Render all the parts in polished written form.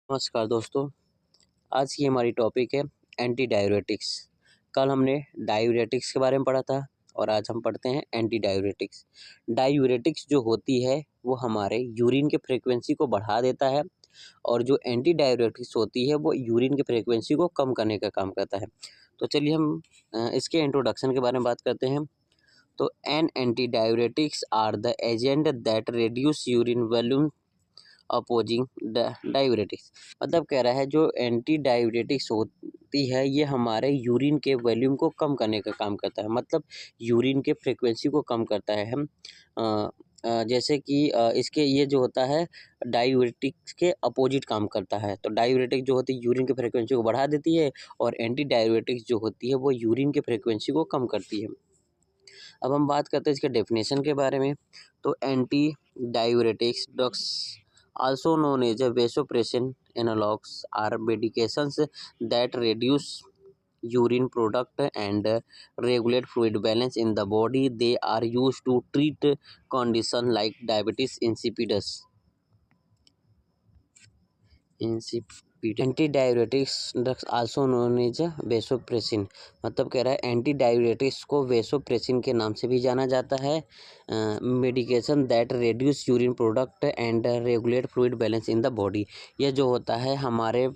नमस्कार दोस्तों। आज की हमारी टॉपिक है एंटी डायूरेटिक्स। कल हमने डायूरेटिक्स के बारे में पढ़ा था और आज हम पढ़ते हैं एंटी डायूरेटिक्स। डायूरेटिक्स जो होती है वो हमारे यूरिन के फ्रीक्वेंसी को बढ़ा देता है और जो एंटी डायूरेटिक्स होती है वो यूरिन की फ्रीक्वेंसी को कम करने का काम करता है। तो चलिए हम इसके इंट्रोडक्शन के बारे में बात करते हैं। तो an anti diuretics are the agent that reduce urine volume opposing diuretics. मतलब कह रहा है जो एंटी डायूरेटिक्स होती है ये हमारे यूरिन के वॉल्यूम को कम करने का काम करता है, मतलब यूरिन के फ्रीक्वेंसी को कम करता है। हम जैसे कि इसके ये जो होता है डायूरेटिक्स के अपोजिट काम करता है। तो डायूरेटिक जो होती है यूरिन की फ्रीक्वेंसी को बढ़ा देती है और एंटी डायूरेटिक्स जो होती है वो यूरिन की फ्रीक्वेंसी को कम करती है। अब हम बात करते हैं इसके डेफिनेशन के बारे में। तो anti diuretics drugs also known as vasopressin analogs are medications that reduce urine product and regulate fluid balance in the body. They are used to treat condition like diabetes insipidus. Anti diuretics drugs also known as vasopressin. मतलब कह रहा है anti diuretics को vasopressin के नाम से भी जाना जाता है। Medication that reduce urine product and regulate fluid balance in the body. यह जो होता है हमारे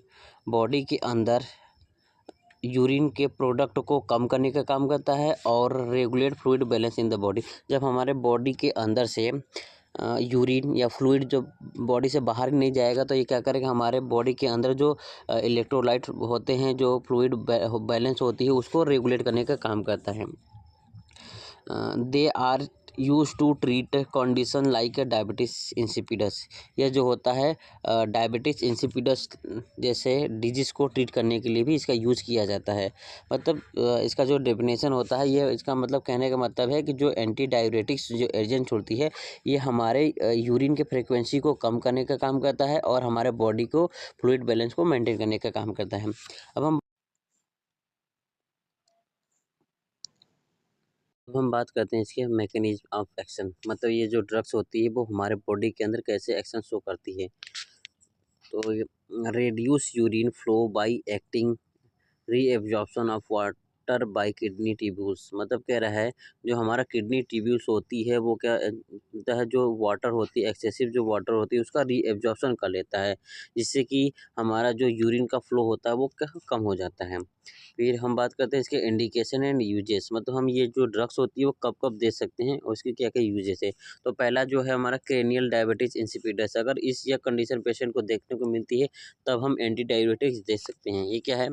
बॉडी के अंदर यूरिन के प्रोडक्ट को कम करने का काम करता है और regulate fluid balance in the body. जब हमारे बॉडी के अंदर से यूरिन या फ्लूइड जो बॉडी से बाहर नहीं जाएगा तो ये क्या करेगा, हमारे बॉडी के अंदर जो इलेक्ट्रोलाइट होते हैं, जो फ्लूइड बैलेंस होती है, उसको रेगुलेट करने का काम करता है। They are use to treat condition like diabetes insipidus. यह जो होता है डायबिटीज इंसिपिडस जैसे डिजीज़ को ट्रीट करने के लिए भी इसका यूज़ किया जाता है। मतलब इसका जो डेफिनेशन होता है, ये इसका मतलब कहने का मतलब है कि जो एंटी डायूरेटिक्स जो एजेंट होती है ये हमारे यूरिन के फ्रीक्वेंसी को कम करने का काम करता है और हमारे बॉडी को फ्लूइड बैलेंस को मेंटेन करने का काम करता है। अब हम बात करते हैं इसके मैकेनिज्म ऑफ एक्शन। मतलब ये जो ड्रग्स होती है वो हमारे बॉडी के अंदर कैसे एक्शन शो करती है। तो reduce urine flow bye acting reabsorption of water bye kidney tubules. मतलब कह रहा है जो हमारा किडनी ट्यूब्यूल्स होती है वो क्या होता है, जो वाटर होती है, एक्सेसिव जो वाटर होती है उसका रीएब्जॉर्प्शन कर लेता है, जिससे कि हमारा जो यूरिन का फ्लो होता है वो कम हो जाता है। फिर हम बात करते हैं इसके इंडिकेशन एंड यूजेस। मतलब हम ये जो ड्रग्स होती है वो कब कब दे सकते हैं और उसकी क्या क्या यूजेस है। तो पहला जो है हमारा क्रेनियल डायबिटीज इंसिपिडस। अगर इस या कंडीशन पेशेंट को देखने को मिलती है तब हम एंटी डायबिटिक्स दे सकते हैं। ये क्या है,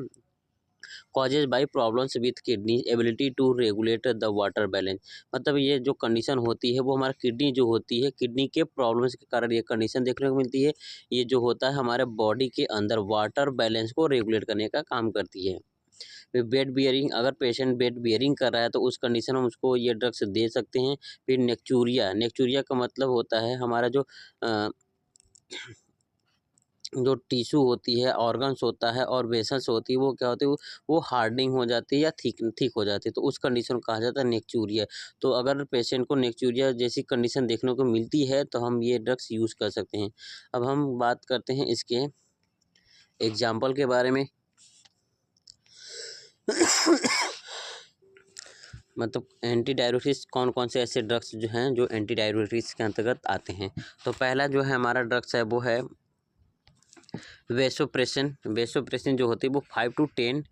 causes by problems with kidney ability to regulate the water balance. मतलब ये जो कंडीशन होती है वो हमारा किडनी जो होती है, किडनी के प्रॉब्लम्स के कारण ये कंडीशन देखने को मिलती है। ये जो होता है हमारे बॉडी के अंदर वाटर बैलेंस को रेगुलेट करने का काम करती है। फिर बेड बियरिंग, अगर पेशेंट बेड बियरिंग कर रहा है तो उस कंडीशन में उसको ये ड्रग्स दे सकते हैं। फिर नेक्चूरिया, नेक्चूरिया का मतलब होता है हमारा जो टिश्यू होती है, ऑर्गन्स होता है और वेसल्स होती है वो क्या होती है, वो हार्डनिंग हो जाती है या थिक हो जाती है, तो उस कंडीशन को कहा जाता है नेक्चूरिया। तो अगर पेशेंट को नेक्चूरिया जैसी कंडीशन देखने को मिलती है तो हम ये ड्रग्स यूज़ कर सकते हैं। अब हम बात करते हैं इसके एग्जाम्पल के बारे में। मतलब एंटी डायबिटिक्स कौन कौन से ऐसे ड्रग्स जो हैं जो एंटी डायबिटिक्स के अंतर्गत आते हैं। तो पहला जो है हमारा ड्रग्स है वो है वेसोप्रेसिन। वेसोप्रेसिन जो होती है वो 5 to 10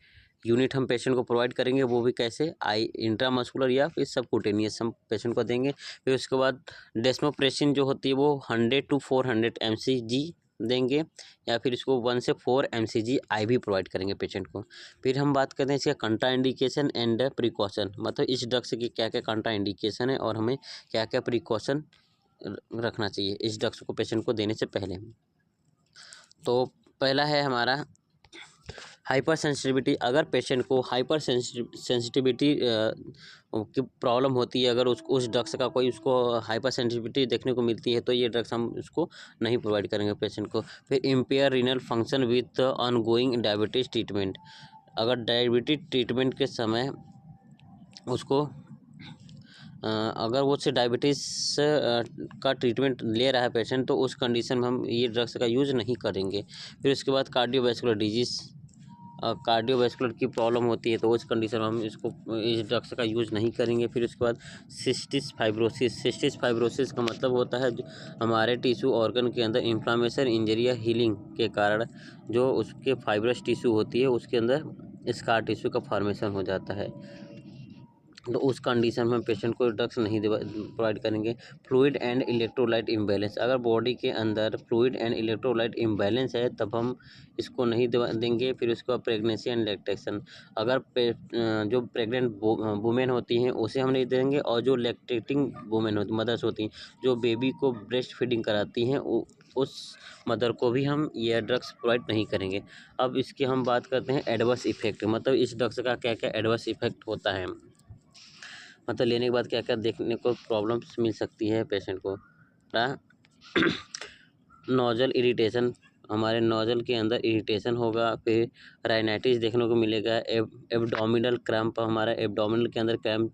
यूनिट हम पेशेंट को प्रोवाइड करेंगे, वो भी कैसे, आई इंट्रामस्कुलर या फिर सबकुटेनियस हम पेशेंट को देंगे। फिर उसके बाद डेस्मोप्रेसिन जो होती है वो 100 to 400 mcg देंगे, या फिर इसको 1 से 4 mcg IV प्रोवाइड करेंगे पेशेंट को। फिर हम बात करते हैं इसका कंट्रा इंडिकेशन एंड प्रिकॉशन। मतलब इस ड्रग्स की क्या क्या कंट्रा इंडिकेशन है और हमें क्या क्या प्रिकॉशन रखना चाहिए इस ड्रग्स को पेशेंट को देने से पहले। तो पहला है हमारा हाइपर सेंसिटिविटी। अगर पेशेंट को हाइपर सेंसिटिविटी की प्रॉब्लम होती है, अगर उस ड्रग्स का कोई उसको हाइपर सेंसिटिविटी देखने को मिलती है तो ये ड्रग्स हम उसको नहीं प्रोवाइड करेंगे पेशेंट को। फिर empire renal function with ongoing diabetes treatment. अगर डायबिटीज ट्रीटमेंट के समय उसको अगर वो से डायबिटीज़ का ट्रीटमेंट ले रहा है पेशेंट, तो उस कंडीशन में हम ये ड्रग्स का यूज़ नहीं करेंगे। फिर उसके बाद कार्डियोवैस्कुलर डिजीज़, कार्डियोवैस्कुलर की प्रॉब्लम होती है, तो उस कंडीशन में हम इस ड्रग्स का यूज़ नहीं करेंगे। फिर उसके बाद सिस्टिस फाइब्रोसिस का मतलब होता है जो हमारे टिश्यू ऑर्गन के अंदर इन्फ्लामेशन, इंजरी या हीलिंग के कारण जो उसके फाइब्रस टिश्यू होती है उसके अंदर स्कार टिश्यू का फॉर्मेशन हो जाता है, तो उस कंडीशन में पेशेंट को ड्रग्स नहीं प्रोवाइड करेंगे। फ्लूइड एंड इलेक्ट्रोलाइट इम्बैलेंस, अगर बॉडी के अंदर फ्लूइड एंड इलेक्ट्रोलाइट इम्बैलेंस है तब हम इसको नहीं देंगे। फिर उसके बाद प्रेगनेंसी एंड लैक्टेशन, अगर जो प्रेग्नेंट वुमेन होती हैं उसे हम नहीं देंगे, और जो लैक्टेटिंग वुमेन होती मदर्स होती हैं जो बेबी को ब्रेस्ट फीडिंग कराती हैं उस मदर को भी हम ये ड्रग्स प्रोवाइड नहीं करेंगे। अब इसकी हम बात करते हैं एडवर्स इफेक्ट, मतलब इस ड्रग्स का क्या क्या एडवर्स इफेक्ट होता है, मतलब लेने के बाद क्या क्या देखने को प्रॉब्लम्स मिल सकती है पेशेंट को। नोजल इरिटेशन, हमारे नोजल के अंदर इरिटेशन होगा। फिर राइनाइटिस देखने को मिलेगा। एब्डोमिनल क्रैम्प, हमारा एब्डोमिनल के अंदर क्रैम्प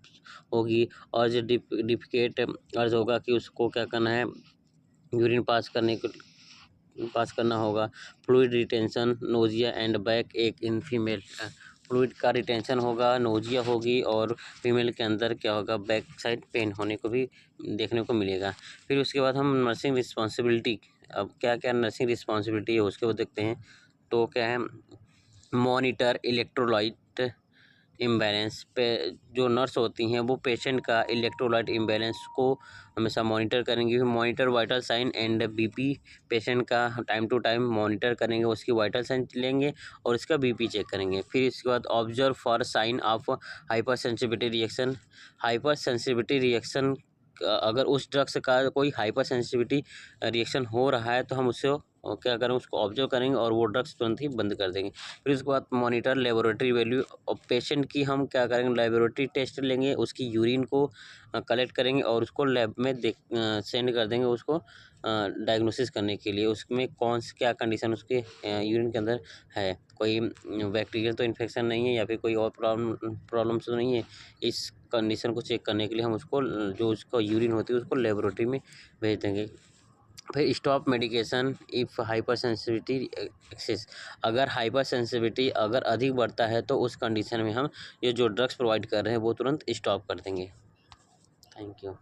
होगी। और जो डिफिकेट अर्ज होगा कि उसको क्या करना है, यूरिन पास करना होगा। Fluid retention, nausea and back एक इन फीमेल, फ्लूइड का रिटेंशन होगा, नोजिया होगी, और फीमेल के अंदर क्या होगा, बैक साइड पेन होने को भी देखने को मिलेगा। फिर उसके बाद हम नर्सिंग रिस्पॉन्सिबिलिटी, अब क्या क्या नर्सिंग रिस्पॉन्सिबिलिटी है उसके बाद देखते हैं। तो क्या है, मॉनिटर इलेक्ट्रोलाइट इम्बैलेंस पे, जो नर्स होती हैं वो पेशेंट का इलेक्ट्रोलाइट इम्बैलेंस को हमेशा मॉनिटर करेंगी। Monitor vital sign and BP, patient का टाइम टू टाइम मॉनिटर करेंगे, उसकी वाइटल साइन लेंगे और उसका बीपी चेक करेंगे। फिर इसके बाद observe for sign of hypersensitivity reaction, hypersensitivity reaction, अगर उस ड्रग्स का कोई हाइपर सेंसिटिविटी रिएक्शन हो रहा है तो हम उससे क्या करें, उसको ऑब्जर्व करेंगे और वो ड्रग्स तुरंत ही बंद कर देंगे। फिर उसके बाद मॉनिटर लेबोरेटरी वैल्यू, और पेशेंट की हम क्या करेंगे, लेबोरेटरी टेस्ट लेंगे, उसकी यूरिन को कलेक्ट करेंगे और उसको लैब में सेंड कर देंगे उसको डायग्नोसिस करने के लिए, उसमें कौन सी क्या कंडीशन उसके यूरिन के अंदर है, कोई बैक्टीरियल तो इन्फेक्शन नहीं है या फिर कोई और प्रॉब्लम्स तो नहीं है। इस कंडीशन को चेक करने के लिए हम उसको, जो उसका यूरिन होती है उसको लेबोरेटरी में भेज देंगे। फिर stop medication if hypersensitivity excess, अगर हाइपर सेंसिटिविटी अगर अधिक बढ़ता है तो उस कंडीशन में हम ये जो ड्रग्स प्रोवाइड कर रहे हैं वो तुरंत स्टॉप कर देंगे। Thank you.